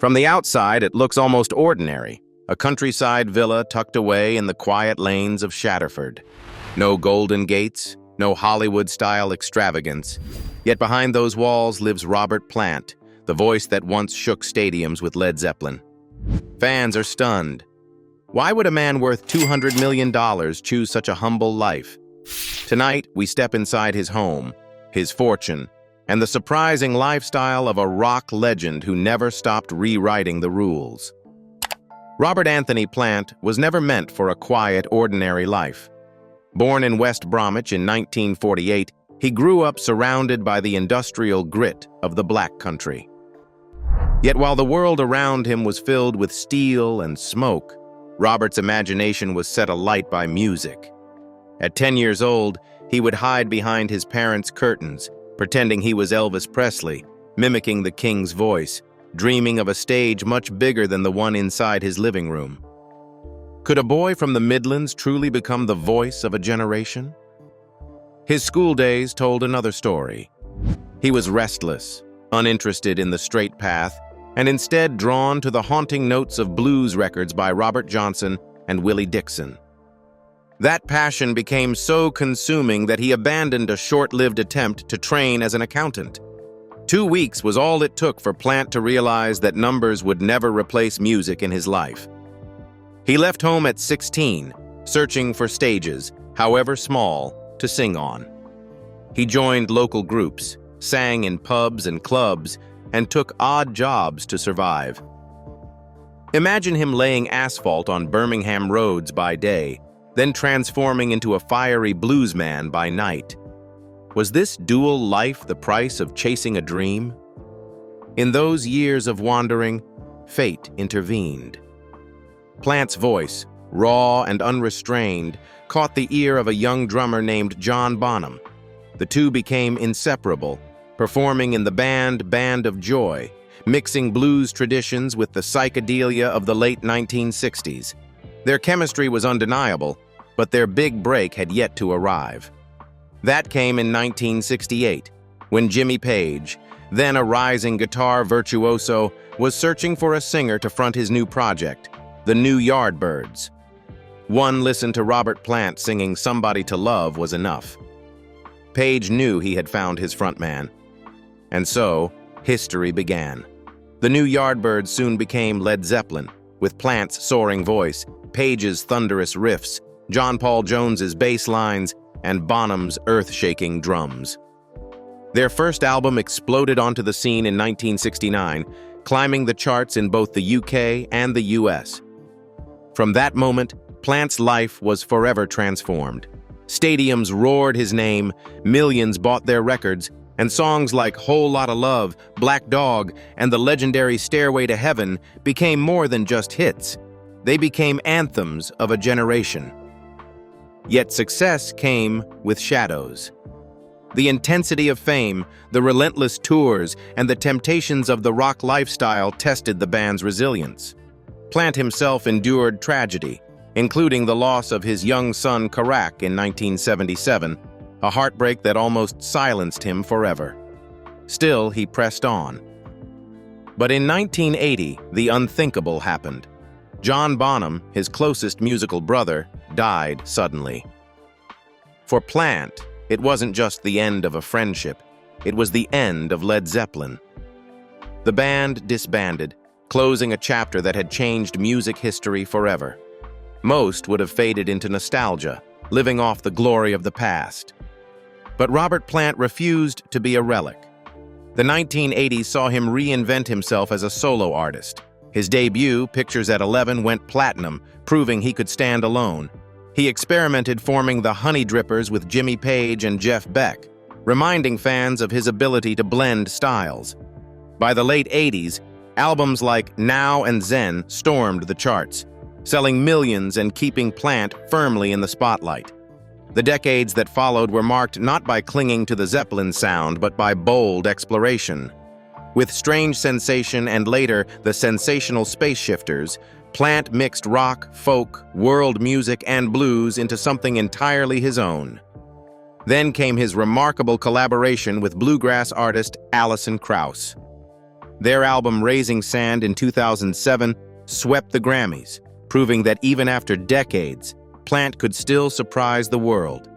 From the outside, it looks almost ordinary, a countryside villa tucked away in the quiet lanes of Shatterford. No golden gates, no Hollywood-style extravagance. Yet behind those walls lives Robert Plant, the voice that once shook stadiums with Led Zeppelin. Fans are stunned. Why would a man worth $200 million choose such a humble life? Tonight, we step inside his home, his fortune, and the surprising lifestyle of a rock legend who never stopped rewriting the rules. Robert Anthony Plant was never meant for a quiet, ordinary life. Born in West Bromwich in 1948, he grew up surrounded by the industrial grit of the Black Country. Yet while the world around him was filled with steel and smoke, Robert's imagination was set alight by music. At 10 years old, he would hide behind his parents' curtains, pretending he was Elvis Presley, mimicking the King's voice, dreaming of a stage much bigger than the one inside his living room. Could a boy from the Midlands truly become the voice of a generation? His school days told another story. He was restless, uninterested in the straight path, and instead drawn to the haunting notes of blues records by Robert Johnson and Willie Dixon. That passion became so consuming that he abandoned a short-lived attempt to train as an accountant. 2 weeks was all it took for Plant to realize that numbers would never replace music in his life. He left home at 16, searching for stages, however small, to sing on. He joined local groups, sang in pubs and clubs, and took odd jobs to survive. Imagine him laying asphalt on Birmingham roads by day, then transforming into a fiery bluesman by night. Was this dual life the price of chasing a dream? In those years of wandering, fate intervened. Plant's voice, raw and unrestrained, caught the ear of a young drummer named John Bonham. The two became inseparable, performing in the Band of Joy, mixing blues traditions with the psychedelia of the late 1960s. Their chemistry was undeniable, but their big break had yet to arrive. That came in 1968, when Jimmy Page, then a rising guitar virtuoso, was searching for a singer to front his new project, the New Yardbirds. One listen to Robert Plant singing Somebody to Love was enough. Page knew he had found his frontman. And so, history began. The New Yardbirds soon became Led Zeppelin, with Plant's soaring voice, Page's thunderous riffs, John Paul Jones's bass lines, and Bonham's earth-shaking drums. Their first album exploded onto the scene in 1969, climbing the charts in both the UK and the US. From that moment, Plant's life was forever transformed. Stadiums roared his name, millions bought their records, and songs like Whole Lotta Love, Black Dog, and the legendary Stairway to Heaven became more than just hits. They became anthems of a generation. Yet success came with shadows. The intensity of fame, the relentless tours, and the temptations of the rock lifestyle tested the band's resilience. Plant himself endured tragedy, including the loss of his young son Karak in 1977, a heartbreak that almost silenced him forever. Still, he pressed on. But in 1980, the unthinkable happened. John Bonham, his closest musical brother, died suddenly. For Plant, it wasn't just the end of a friendship, it was the end of Led Zeppelin. The band disbanded, closing a chapter that had changed music history forever. Most would have faded into nostalgia, living off the glory of the past. But Robert Plant refused to be a relic. The 1980s saw him reinvent himself as a solo artist. His debut, Pictures at 11, went platinum, proving he could stand alone. He experimented forming the Honey Drippers with Jimmy Page and Jeff Beck, reminding fans of his ability to blend styles. By the late 80s, albums like Now and Zen stormed the charts, selling millions and keeping Plant firmly in the spotlight. The decades that followed were marked not by clinging to the Zeppelin sound, but by bold exploration. With Strange Sensation and later the sensational Space Shifters, Plant mixed rock, folk, world music, and blues into something entirely his own. Then came his remarkable collaboration with bluegrass artist Alison Krauss. Their album Raising Sand in 2007 swept the Grammys, proving that even after decades, Plant could still surprise the world.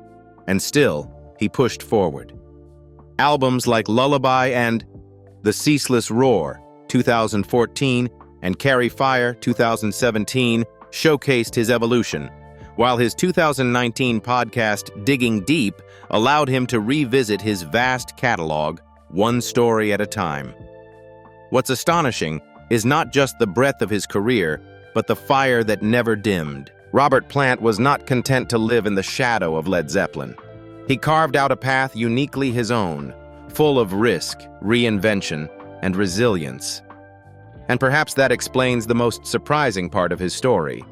And still, he pushed forward. Albums like Lullaby and The Ceaseless Roar, 2014, and Carry Fire, 2017, showcased his evolution, while his 2019 podcast, Digging Deep, allowed him to revisit his vast catalog, one story at a time. What's astonishing is not just the breadth of his career, but the fire that never dimmed. Robert Plant was not content to live in the shadow of Led Zeppelin. He carved out a path uniquely his own, full of risk, reinvention, and resilience. And perhaps that explains the most surprising part of his story.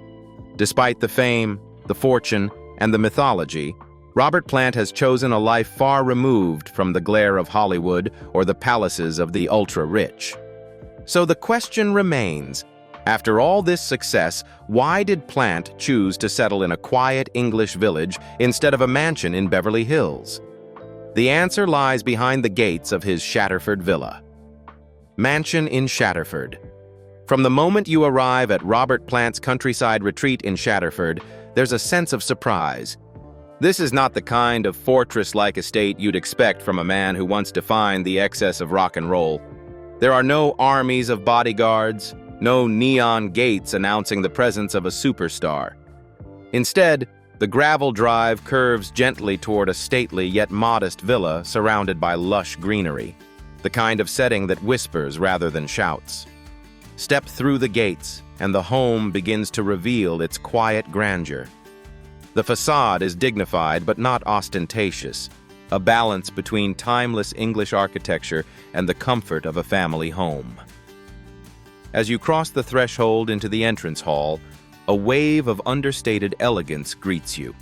Despite the fame, the fortune, and the mythology, Robert Plant has chosen a life far removed from the glare of Hollywood or the palaces of the ultra-rich. So the question remains, after all this success, why did Plant choose to settle in a quiet English village instead of a mansion in Beverly Hills? The answer lies behind the gates of his Shatterford villa. Mansion in Shatterford. From the moment you arrive at Robert Plant's countryside retreat in Shatterford, there's a sense of surprise. This is not the kind of fortress-like estate you'd expect from a man who once defined the excess of rock and roll. There are no armies of bodyguards, no neon gates announcing the presence of a superstar. Instead, the gravel drive curves gently toward a stately yet modest villa surrounded by lush greenery, the kind of setting that whispers rather than shouts. Step through the gates, and the home begins to reveal its quiet grandeur. The facade is dignified but not ostentatious, a balance between timeless English architecture and the comfort of a family home. As you cross the threshold into the entrance hall, a wave of understated elegance greets you.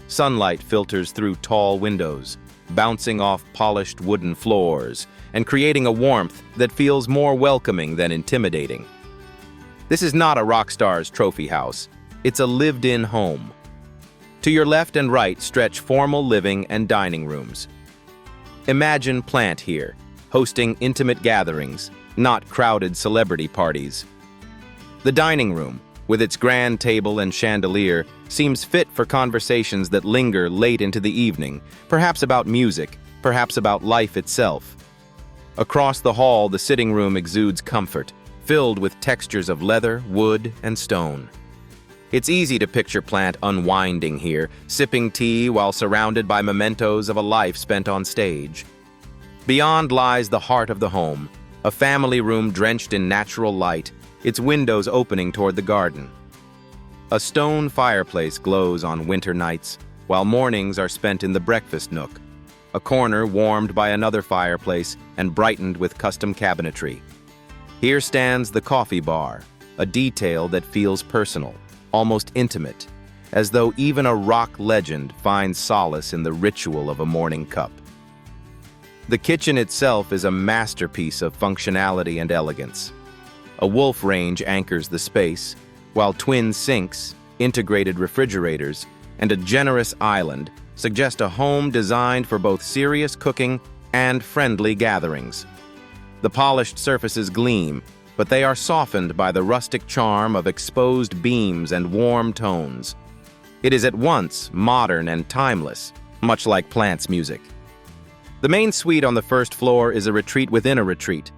Sunlight filters through tall windows, bouncing off polished wooden floors, and creating a warmth that feels more welcoming than intimidating. This is not a rock star's trophy house. It's a lived-in home. To your left and right stretch formal living and dining rooms. Imagine Plant here, hosting intimate gatherings, not crowded celebrity parties. The dining room, with its grand table and chandelier, seems fit for conversations that linger late into the evening, perhaps about music, perhaps about life itself. Across the hall, the sitting room exudes comfort, filled with textures of leather, wood, and stone. It's easy to picture Plant unwinding here, sipping tea while surrounded by mementos of a life spent on stage. Beyond lies the heart of the home, a family room drenched in natural light, its windows opening toward the garden. A stone fireplace glows on winter nights, while mornings are spent in the breakfast nook, a corner warmed by another fireplace and brightened with custom cabinetry. Here stands the coffee bar, a detail that feels personal, almost intimate, as though even a rock legend finds solace in the ritual of a morning cup. The kitchen itself is a masterpiece of functionality and elegance. A wolf range anchors the space, while twin sinks, integrated refrigerators, and a generous island suggest a home designed for both serious cooking and friendly gatherings. The polished surfaces gleam, but they are softened by the rustic charm of exposed beams and warm tones. It is at once modern and timeless, much like Plant's music. The main suite on the first floor is a retreat within a retreat.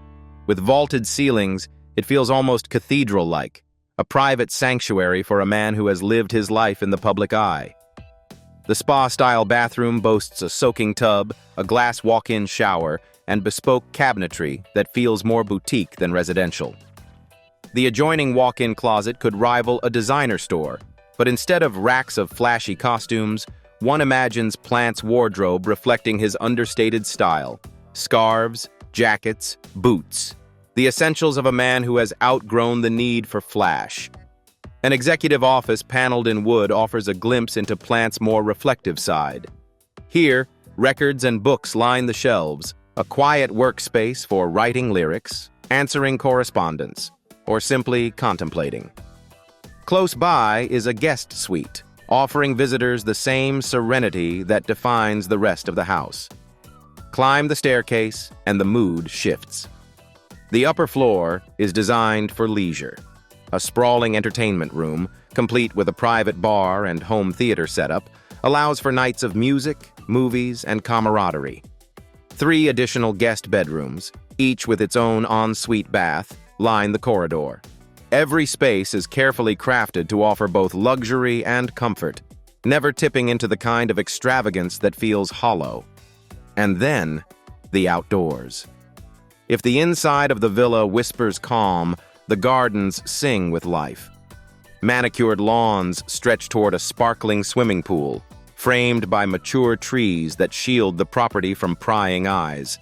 With vaulted ceilings, it feels almost cathedral-like, a private sanctuary for a man who has lived his life in the public eye. The spa-style bathroom boasts a soaking tub, a glass walk-in shower, and bespoke cabinetry that feels more boutique than residential. The adjoining walk-in closet could rival a designer store, but instead of racks of flashy costumes, one imagines Plant's wardrobe reflecting his understated style: scarves, jackets, boots, the essentials of a man who has outgrown the need for flash. An executive office paneled in wood offers a glimpse into Plant's more reflective side. Here, records and books line the shelves, a quiet workspace for writing lyrics, answering correspondence, or simply contemplating. Close by is a guest suite, offering visitors the same serenity that defines the rest of the house. Climb the staircase, and the mood shifts. The upper floor is designed for leisure. A sprawling entertainment room, complete with a private bar and home theater setup, allows for nights of music, movies, and camaraderie. 3 additional guest bedrooms, each with its own ensuite bath, line the corridor. Every space is carefully crafted to offer both luxury and comfort, never tipping into the kind of extravagance that feels hollow. And then, the outdoors. If the inside of the villa whispers calm, the gardens sing with life. Manicured lawns stretch toward a sparkling swimming pool, framed by mature trees that shield the property from prying eyes.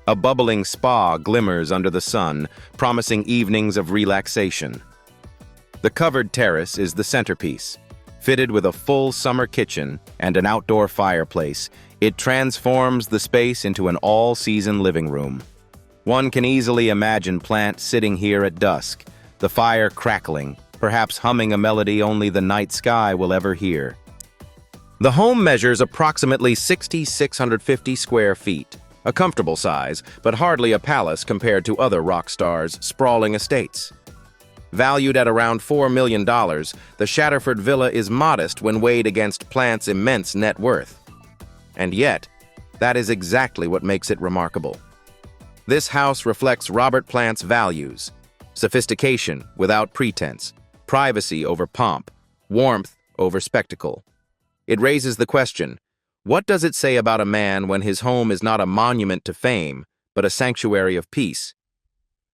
A bubbling spa glimmers under the sun, promising evenings of relaxation. The covered terrace is the centerpiece. Fitted with a full summer kitchen and an outdoor fireplace, it transforms the space into an all-season living room. One can easily imagine Plant sitting here at dusk, the fire crackling, perhaps humming a melody only the night sky will ever hear. The home measures approximately 6,650 square feet, a comfortable size, but hardly a palace compared to other rock stars' sprawling estates. Valued at around $4 million, the Shatterford villa is modest when weighed against Plant's immense net worth. And yet, that is exactly what makes it remarkable. This house reflects Robert Plant's values: sophistication without pretense, privacy over pomp, warmth over spectacle. It raises the question, what does it say about a man when his home is not a monument to fame, but a sanctuary of peace?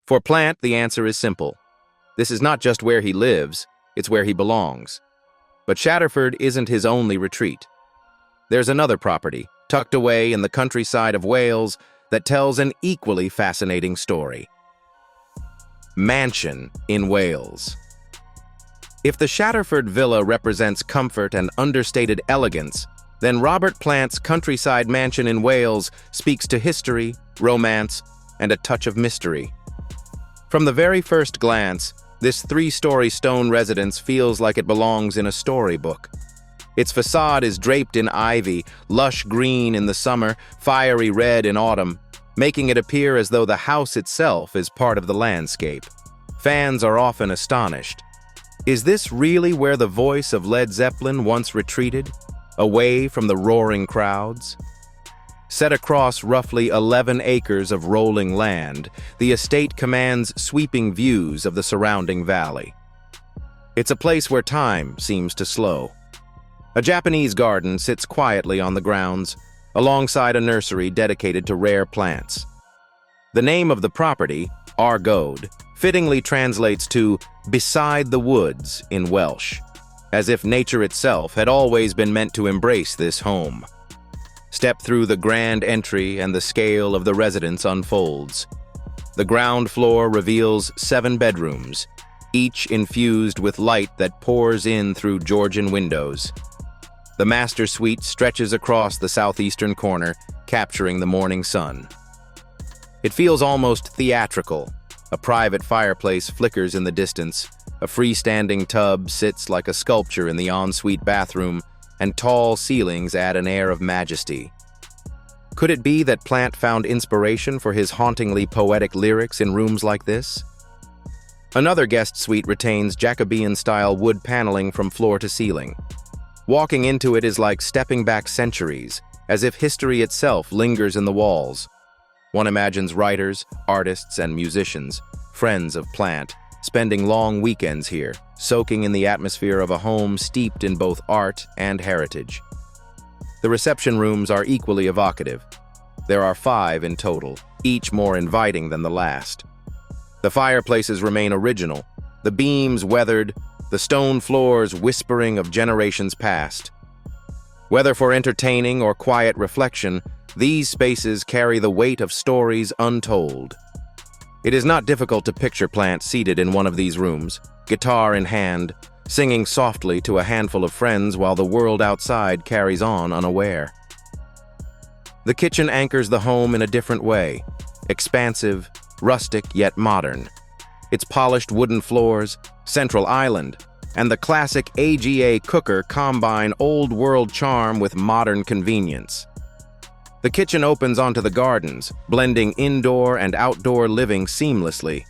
For Plant, the answer is simple. This is not just where he lives, it's where he belongs. But Shatterford isn't his only retreat. There's another property, tucked away in the countryside of Wales, that tells an equally fascinating story. Mansion in Wales. If the Shatterford villa represents comfort and understated elegance, then Robert Plant's countryside mansion in Wales speaks to history, romance, and a touch of mystery. From the very first glance, this 3-story stone residence feels like it belongs in a storybook. Its facade is draped in ivy, lush green in the summer, fiery red in autumn, making it appear as though the house itself is part of the landscape. Fans are often astonished. Is this really where the voice of Led Zeppelin once retreated, away from the roaring crowds? Set across roughly 11 acres of rolling land, the estate commands sweeping views of the surrounding valley. It's a place where time seems to slow. A Japanese garden sits quietly on the grounds, alongside a nursery dedicated to rare plants. The name of the property, Argode, fittingly translates to beside the woods in Welsh, as if nature itself had always been meant to embrace this home. Step through the grand entry and the scale of the residence unfolds. The ground floor reveals 7 bedrooms, each infused with light that pours in through Georgian windows. The master suite stretches across the southeastern corner, capturing the morning sun. It feels almost theatrical. A private fireplace flickers in the distance, a freestanding tub sits like a sculpture in the ensuite bathroom, and tall ceilings add an air of majesty. Could it be that Plant found inspiration for his hauntingly poetic lyrics in rooms like this? Another guest suite retains Jacobean-style wood paneling from floor to ceiling. Walking into it is like stepping back centuries, as if history itself lingers in the walls. One imagines writers, artists, and musicians, friends of Plant, spending long weekends here, soaking in the atmosphere of a home steeped in both art and heritage. The reception rooms are equally evocative. There are 5 in total, each more inviting than the last. The fireplaces remain original, the beams weathered, the stone floors whispering of generations past. Whether for entertaining or quiet reflection, these spaces carry the weight of stories untold. It is not difficult to picture Plant seated in one of these rooms, guitar in hand, singing softly to a handful of friends while the world outside carries on unaware. The kitchen anchors the home in a different way, expansive, rustic yet modern. Its polished wooden floors, central island, and the classic AGA cooker combine old-world charm with modern convenience. The kitchen opens onto the gardens, blending indoor and outdoor living seamlessly.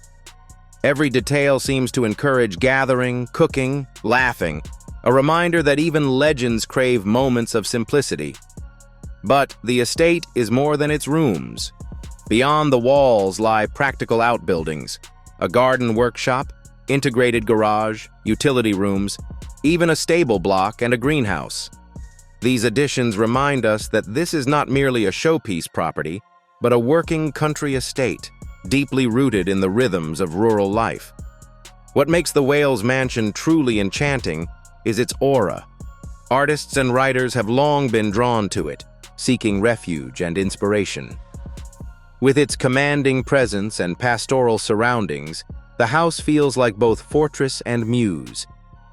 Every detail seems to encourage gathering, cooking, laughing, a reminder that even legends crave moments of simplicity. But the estate is more than its rooms. Beyond the walls lie practical outbuildings, a garden workshop, integrated garage, utility rooms, even a stable block and a greenhouse. These additions remind us that this is not merely a showpiece property, but a working country estate, deeply rooted in the rhythms of rural life. What makes the Wales mansion truly enchanting is its aura. Artists and writers have long been drawn to it, seeking refuge and inspiration. With its commanding presence and pastoral surroundings, the house feels like both fortress and muse.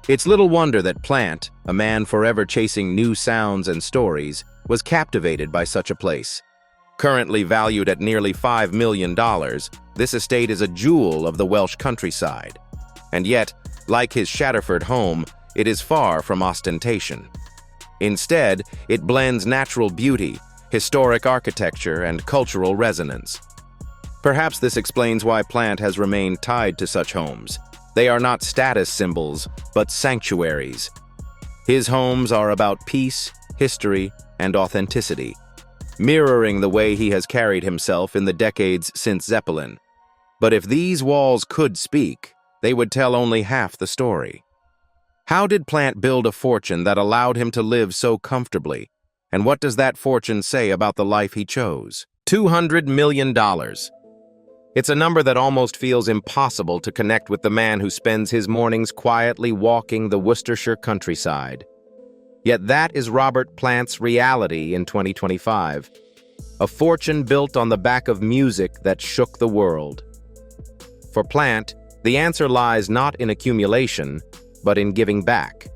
It's little wonder that Plant, a man forever chasing new sounds and stories, was captivated by such a place. Currently valued at nearly $5 million, this estate is a jewel of the Welsh countryside. And yet, like his Shatterford home, it is far from ostentation. Instead, it blends natural beauty, historic architecture, and cultural resonance. Perhaps this explains why Plant has remained tied to such homes. They are not status symbols, but sanctuaries. His homes are about peace, history, and authenticity, mirroring the way he has carried himself in the decades since Zeppelin. But if these walls could speak, they would tell only half the story. How did Plant build a fortune that allowed him to live so comfortably? And what does that fortune say about the life he chose? $200 million. It's a number that almost feels impossible to connect with the man who spends his mornings quietly walking the Worcestershire countryside. Yet that is Robert Plant's reality in 2025. A fortune built on the back of music that shook the world. For Plant, the answer lies not in accumulation, but in giving back.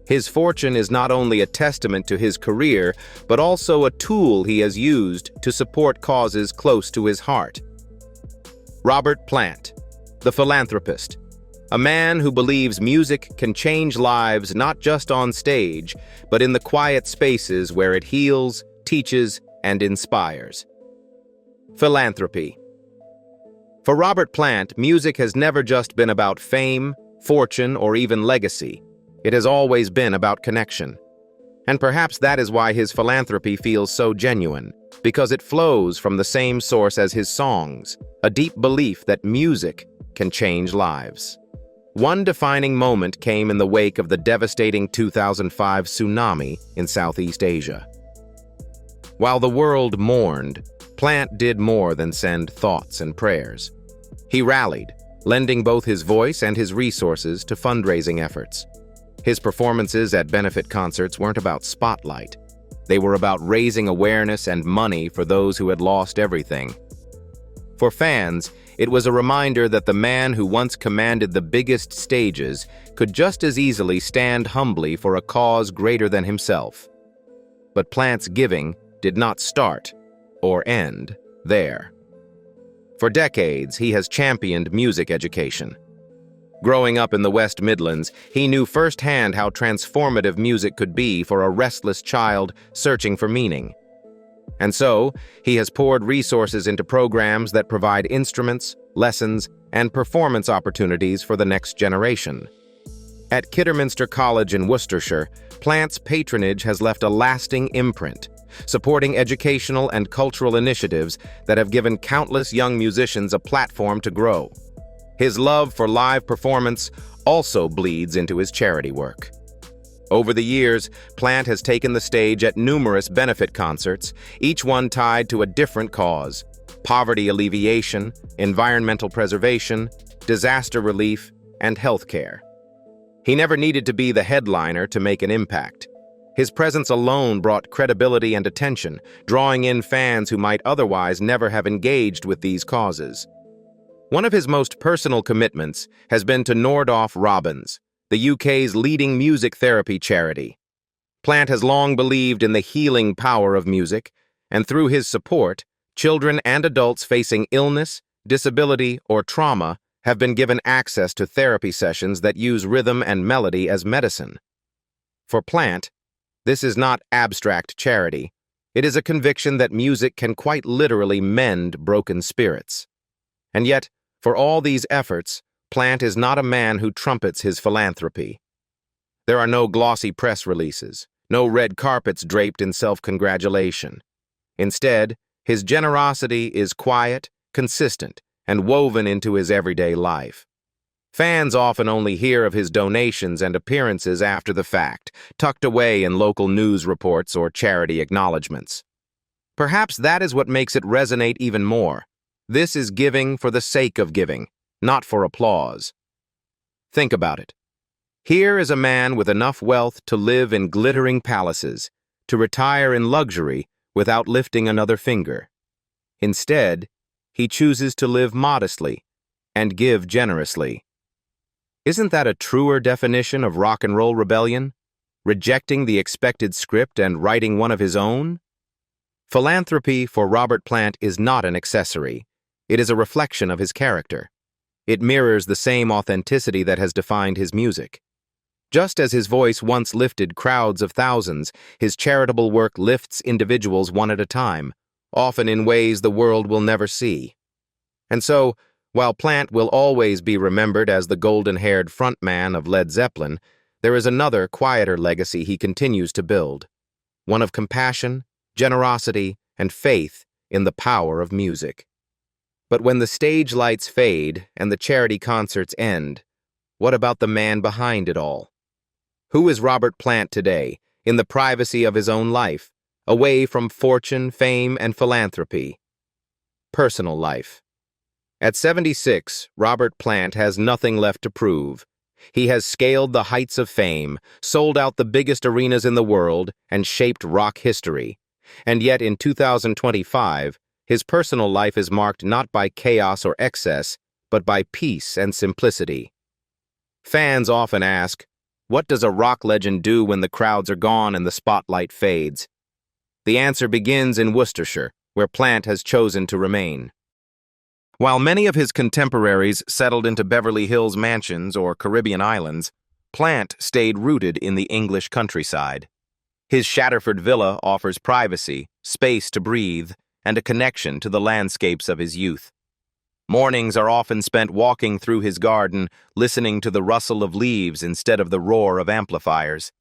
His fortune is not only a testament to his career, but also a tool he has used to support causes close to his heart. Robert Plant, the philanthropist, a man who believes music can change lives not just on stage, but in the quiet spaces where it heals, teaches, and inspires. Philanthropy. For Robert Plant, music has never just been about fame, fortune, or even legacy. It has always been about connection. And perhaps that is why his philanthropy feels so genuine, because it flows from the same source as his songs, a deep belief that music can change lives. One defining moment came in the wake of the devastating 2005 tsunami in Southeast Asia. While the world mourned, Plant did more than send thoughts and prayers. He rallied, lending both his voice and his resources to fundraising efforts. His performances at benefit concerts weren't about spotlight. They were about raising awareness and money for those who had lost everything. For fans, it was a reminder that the man who once commanded the biggest stages could just as easily stand humbly for a cause greater than himself. But Plant's giving did not start or end there. For decades, he has championed music education. Growing up in the West Midlands, he knew firsthand how transformative music could be for a restless child searching for meaning. And so, he has poured resources into programs that provide instruments, lessons, and performance opportunities for the next generation. At Kidderminster College in Worcestershire, Plant's patronage has left a lasting imprint, supporting educational and cultural initiatives that have given countless young musicians a platform to grow. His love for live performance also bleeds into his charity work. Over the years, Plant has taken the stage at numerous benefit concerts, each one tied to a different cause: poverty alleviation, environmental preservation, disaster relief, and healthcare. He never needed to be the headliner to make an impact. His presence alone brought credibility and attention, drawing in fans who might otherwise never have engaged with these causes. One of his most personal commitments has been to Nordoff Robbins, the UK's leading music therapy charity. Plant has long believed in the healing power of music, and through his support, children and adults facing illness, disability, or trauma have been given access to therapy sessions that use rhythm and melody as medicine. For Plant, this is not abstract charity. It is a conviction that music can quite literally mend broken spirits. And yet, for all these efforts, Plant is not a man who trumpets his philanthropy. There are no glossy press releases, no red carpets draped in self-congratulation. Instead, his generosity is quiet, consistent, and woven into his everyday life. Fans often only hear of his donations and appearances after the fact, tucked away in local news reports or charity acknowledgments. Perhaps that is what makes it resonate even more. This is giving for the sake of giving, not for applause. Think about it. Here is a man with enough wealth to live in glittering palaces, to retire in luxury without lifting another finger. Instead, he chooses to live modestly and give generously. Isn't that a truer definition of rock and roll rebellion? Rejecting the expected script and writing one of his own? Philanthropy for Robert Plant is not an accessory. It is a reflection of his character. It mirrors the same authenticity that has defined his music. Just as his voice once lifted crowds of thousands, his charitable work lifts individuals one at a time, often in ways the world will never see. And so, while Plant will always be remembered as the golden-haired frontman of Led Zeppelin, there is another, quieter legacy he continues to build, one of compassion, generosity, and faith in the power of music. But when the stage lights fade and the charity concerts end, what about the man behind it all? Who is Robert Plant today, in the privacy of his own life, away from fortune, fame, and philanthropy? Personal life. At 76, Robert Plant has nothing left to prove. He has scaled the heights of fame, sold out the biggest arenas in the world, and shaped rock history. And yet in 2025, his personal life is marked not by chaos or excess, but by peace and simplicity. Fans often ask, what does a rock legend do when the crowds are gone and the spotlight fades? The answer begins in Worcestershire, where Plant has chosen to remain. While many of his contemporaries settled into Beverly Hills mansions or Caribbean islands, Plant stayed rooted in the English countryside. His Shatterford villa offers privacy, space to breathe, and a connection to the landscapes of his youth. Mornings are often spent walking through his garden, listening to the rustle of leaves instead of the roar of amplifiers.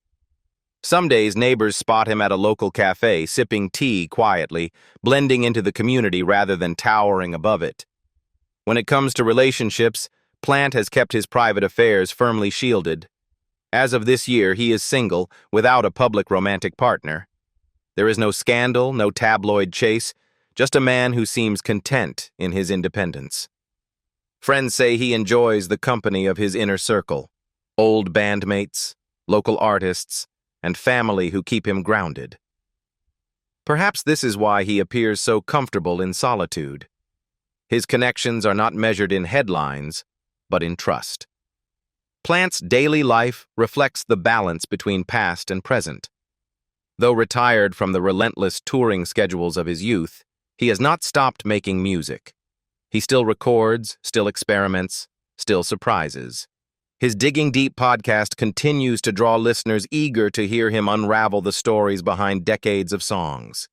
Some days neighbors spot him at a local cafe, sipping tea quietly, blending into the community rather than towering above it. When it comes to relationships, Plant has kept his private affairs firmly shielded. As of this year, he is single, without a public romantic partner. There is no scandal, no tabloid chase, just a man who seems content in his independence. Friends say he enjoys the company of his inner circle, old bandmates, local artists, and family who keep him grounded. Perhaps this is why he appears so comfortable in solitude. His connections are not measured in headlines, but in trust. Plant's daily life reflects the balance between past and present. Though retired from the relentless touring schedules of his youth, he has not stopped making music. He still records, still experiments, still surprises. His Digging Deep podcast continues to draw listeners eager to hear him unravel the stories behind decades of songs.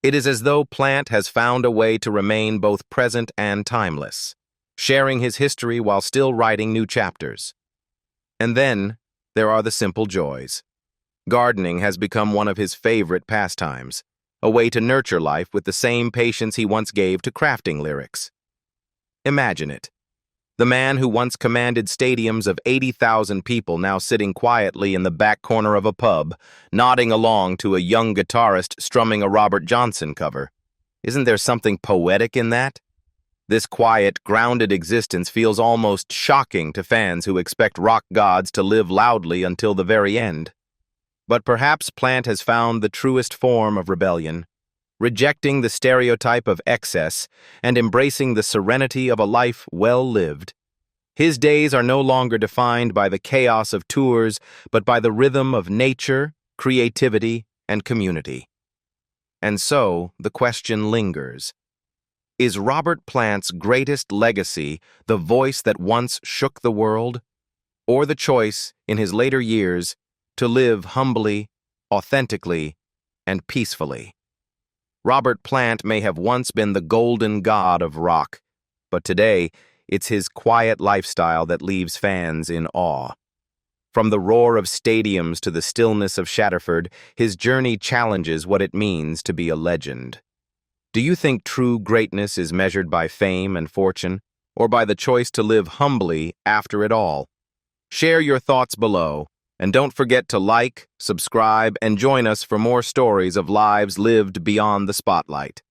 It is as though Plant has found a way to remain both present and timeless, sharing his history while still writing new chapters. And then, there are the simple joys. Gardening has become one of his favorite pastimes, a way to nurture life with the same patience he once gave to crafting lyrics. Imagine it. The man who once commanded stadiums of 80,000 people now sitting quietly in the back corner of a pub, nodding along to a young guitarist strumming a Robert Johnson cover. Isn't there something poetic in that? This quiet, grounded existence feels almost shocking to fans who expect rock gods to live loudly until the very end. But perhaps Plant has found the truest form of rebellion, rejecting the stereotype of excess and embracing the serenity of a life well lived. His days are no longer defined by the chaos of tours, but by the rhythm of nature, creativity, and community. And so, the question lingers. Is Robert Plant's greatest legacy the voice that once shook the world, or the choice, in his later years, to live humbly, authentically, and peacefully? Robert Plant may have once been the golden god of rock, but today it's his quiet lifestyle that leaves fans in awe. From the roar of stadiums to the stillness of Shatterford, his journey challenges what it means to be a legend. Do you think true greatness is measured by fame and fortune, or by the choice to live humbly after it all? Share your thoughts below, and don't forget to like, subscribe, and join us for more stories of lives lived beyond the spotlight.